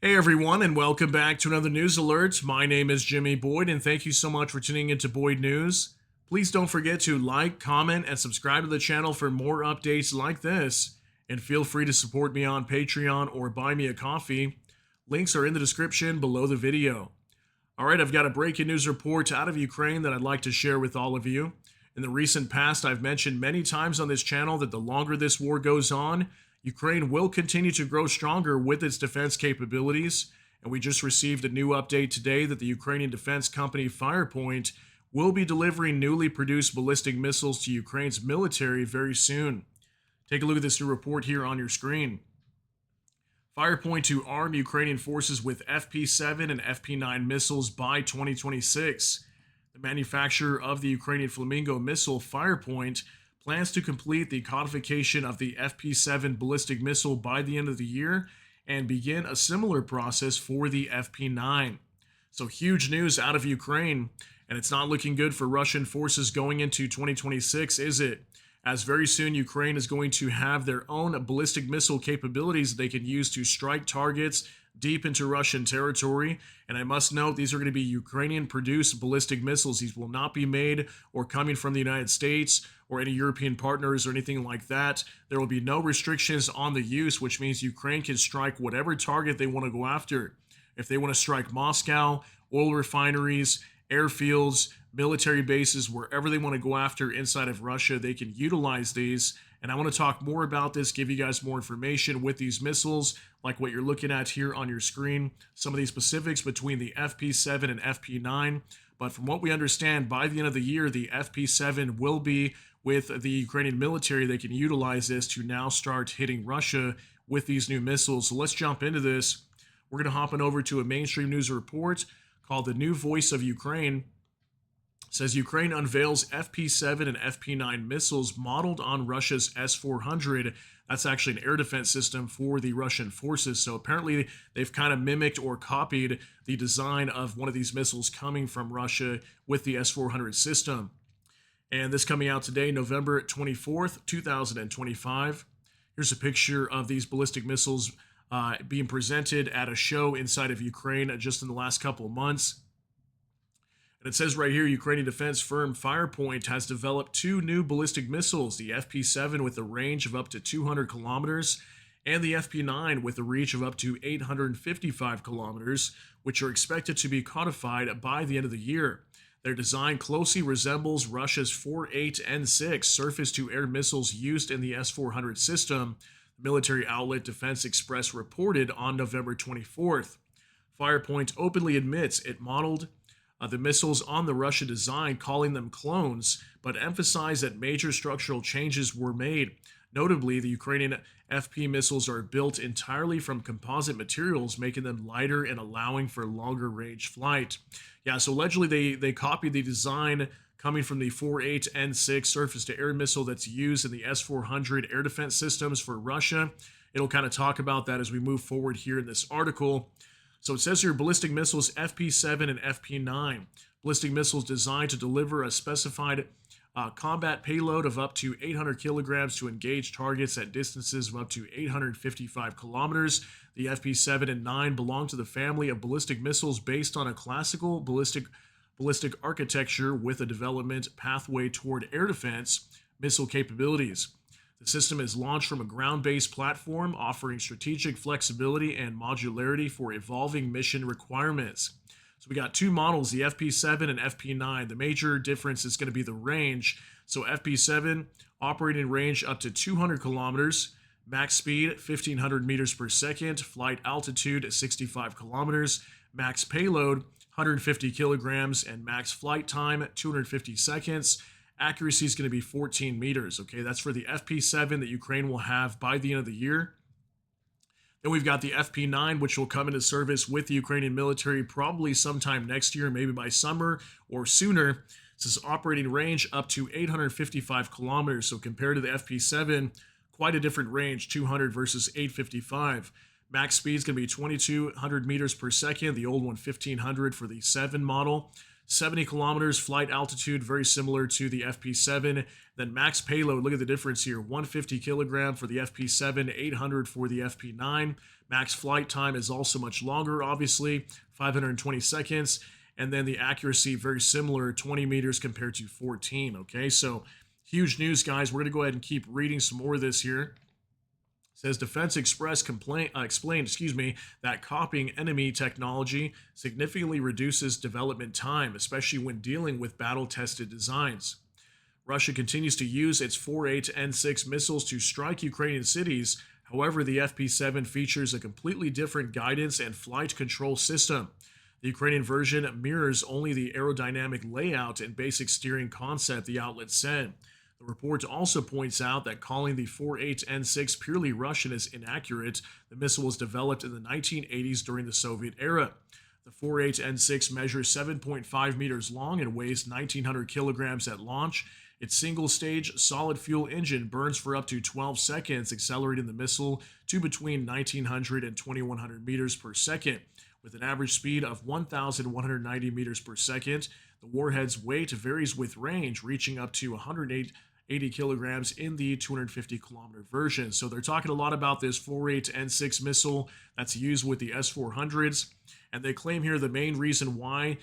Hey everyone, and welcome back to another news alert. My name is Jimmy Boyd, and thank you so much for tuning into Boyd News. Please don't forget to like, comment, and subscribe to the channel for more updates like this. And feel free to support me on Patreon or buy me a coffee. Links are in the description below the video. All right, I've got a breaking news report out of Ukraine that I'd like to share with all of you. In the recent past, I've mentioned many times on this channel that the longer this war goes on, Ukraine will continue to grow stronger with its defense capabilities. And we just received a new update today that the Ukrainian defense company Firepoint will be delivering newly produced ballistic missiles to Ukraine's military very soon. Take a look at this new report here on your screen. Firepoint to arm Ukrainian forces with FP-7 and FP-9 missiles by 2026. The manufacturer of the Ukrainian Flamingo missile, Firepoint, plans to complete the codification of the FP-7 ballistic missile by the end of the year and begin a similar process for the FP-9. So huge news out of Ukraine, and it's not looking good for Russian forces going into 2026, is it? As very soon Ukraine is going to have their own ballistic missile capabilities they can use to strike targets deep into Russian territory. And I must note, these are going to be Ukrainian-produced ballistic missiles. These will not be made or coming from the United States or any European partners or anything like that. There will be no restrictions on the use, which means Ukraine can strike whatever target they want to go after. If they want to strike Moscow, oil refineries, airfields, military bases, wherever they want to go after inside of Russia, they can utilize these. And I want to talk more about this, give you guys more information with these missiles, like what you're looking at here on your screen, some of these specifics between the FP-7 and FP-9. But from what we understand, by the end of the year, the FP-7 will be with the Ukrainian military. They can utilize this to now start hitting Russia with these new missiles. So let's jump into this. We're going to hop on over to a mainstream news report called The New Voice of Ukraine. It says Ukraine unveils FP-7 and FP-9 missiles modeled on Russia's S-400. That's actually an air defense system for the Russian forces. So apparently they've kind of mimicked or copied the design of one of these missiles coming from Russia with the S-400 system. And this coming out today, November 24th, 2025. Here's a picture of these ballistic missiles being presented at a show inside of Ukraine just in the last couple of months. And it says right here, Ukrainian defense firm Firepoint has developed two new ballistic missiles, the FP-7 with a range of up to 200 kilometers and the FP-9 with a reach of up to 855 kilometers, which are expected to be codified by the end of the year. Their design closely resembles Russia's 4.8 and 6 surface-to-air missiles used in the S-400 system, the military outlet Defense Express reported on November 24th. Firepoint openly admits it modeled the missiles on the Russia design, calling them clones, but emphasized that major structural changes were made. Notably, the Ukrainian FP missiles are built entirely from composite materials, making them lighter and allowing for longer range flight. Yeah, so allegedly they copied the design coming from the 4.8 N6 surface-to-air missile that's used in the S-400 air defense systems for Russia. It'll kind of talk about that as we move forward here in this article. So it says here, ballistic missiles FP-7 and FP-9. Ballistic missiles designed to deliver a specified combat payload of up to 800 kilograms to engage targets at distances of up to 855 kilometers. The FP-7 and 9 belong to the family of ballistic missiles based on a classical ballistic architecture with a development pathway toward air defense missile capabilities. The system is launched from a ground-based platform, offering strategic flexibility and modularity for evolving mission requirements. So we got two models, the FP-7 and FP-9. The major difference is going to be the range. So FP-7 operating range up to 200 kilometers, max speed 1,500 meters per second, flight altitude 65 kilometers, max payload 150 kilograms, and max flight time 250 seconds. Accuracy is going to be 14 meters. Okay, that's for the FP-7 that Ukraine will have by the end of the year. Then we've got the FP-9, which will come into service with the Ukrainian military probably sometime next year, maybe by summer or sooner. This is operating range up to 855 kilometers. So compared to the FP-7, quite a different range, 200 versus 855. Max speed is going to be 2,200 meters per second. The old one, 1,500 for the 7 model. 70 kilometers flight altitude, very similar to the FP-7. Then max payload, look at the difference here, 150 kilogram for the FP-7, 800 for the FP-9. Max flight time is also much longer, obviously, 520 seconds. And then the accuracy, very similar, 20 meters compared to 14, okay? So huge news, guys. We're going to go ahead and keep reading some more of this here. Says Defense Express explained, that copying enemy technology significantly reduces development time, especially when dealing with battle-tested designs. Russia continues to use its 4.8N6 missiles to strike Ukrainian cities. However, the FP-7 features a completely different guidance and flight control system. The Ukrainian version mirrors only the aerodynamic layout and basic steering concept, the outlet said. The report also points out that calling the 4.8N6 purely Russian is inaccurate. The missile was developed in the 1980s during the Soviet era. The 4.8N6 measures 7.5 meters long and weighs 1,900 kilograms at launch. Its single-stage solid fuel engine burns for up to 12 seconds, accelerating the missile to between 1,900 and 2,100 meters per second. With an average speed of 1,190 meters per second, the warhead's weight varies with range, reaching up to 180 kilograms in the 250-kilometer version. So they're talking a lot about this 4.8N6 missile that's used with the S-400s, and they claim here the main reason why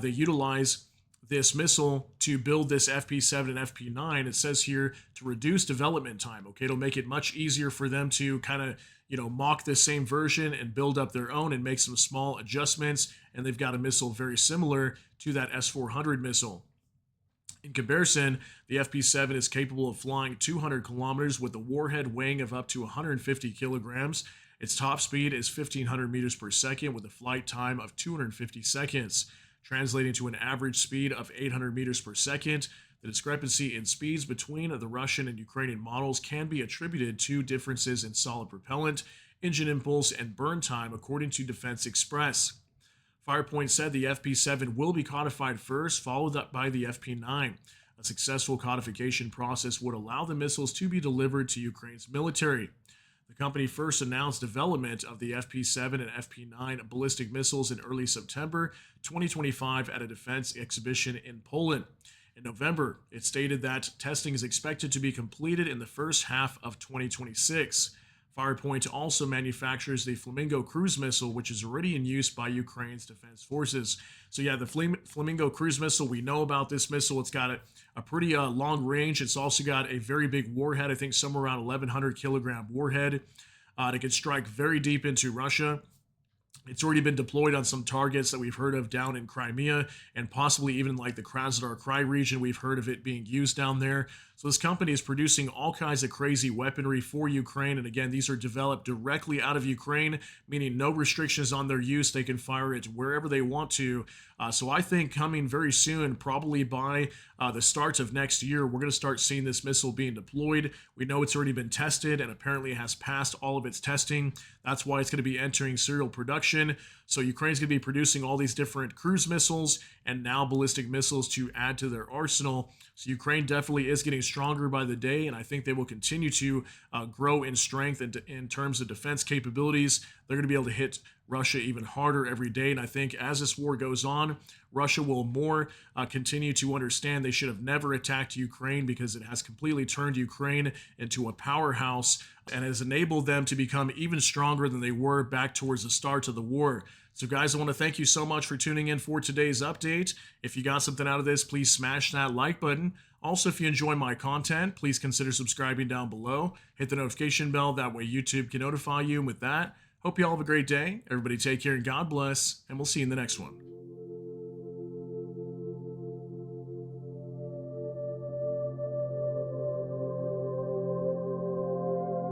they utilize this missile to build this FP-7 and FP-9, it says here, to reduce development time. Okay, it'll make it much easier for them to kind of, mock this same version and build up their own and make some small adjustments. And they've got a missile very similar to that S-400 missile. In comparison, the FP-7 is capable of flying 200 kilometers with a warhead weighing of up to 150 kilograms. Its top speed is 1,500 meters per second with a flight time of 250 seconds. Translating to an average speed of 800 meters per second. The discrepancy in speeds between the Russian and Ukrainian models can be attributed to differences in solid propellant, engine impulse, and burn time, according to Defense Express. Firepoint said the FP-7 will be codified first, followed up by the FP-9. A successful codification process would allow the missiles to be delivered to Ukraine's military. The company first announced development of the FP-7 and FP-9 ballistic missiles in early September 2025 at a defense exhibition in Poland. In November, it stated that testing is expected to be completed in the first half of 2026. Firepoint also manufactures the Flamingo cruise missile, which is already in use by Ukraine's defense forces. So yeah, the Flamingo cruise missile, we know about this missile. It's got a pretty long range. It's also got a very big warhead, I think somewhere around 1,100 kilogram warhead. It can strike very deep into Russia. It's already been deployed on some targets that we've heard of down in Crimea and possibly even like the Krasnodar Krai region. We've heard of it being used down there. So this company is producing all kinds of crazy weaponry for Ukraine. And again, these are developed directly out of Ukraine, meaning no restrictions on their use. They can fire it wherever they want to. So I think coming very soon, probably by the start of next year, we're going to start seeing this missile being deployed. We know it's already been tested and apparently has passed all of its testing. That's why it's going to be entering serial production. So Ukraine's going to be producing all these different cruise missiles and now ballistic missiles to add to their arsenal. So Ukraine definitely is getting stronger by the day, and I think they will continue to grow in strength and in terms of defense capabilities. They're going to be able to hit Russia even harder every day, and I think as this war goes on, Russia will more continue to understand they should have never attacked Ukraine because it has completely turned Ukraine into a powerhouse and has enabled them to become even stronger than they were back towards the start of the war. So guys, I want to thank you so much for tuning in for today's update. If you got something out of this, please smash that like button. Also, if you enjoy my content, please consider subscribing down below. Hit the notification bell, that way YouTube can notify you. And with that, hope you all have a great day. Everybody take care and God bless, and we'll see you in the next one.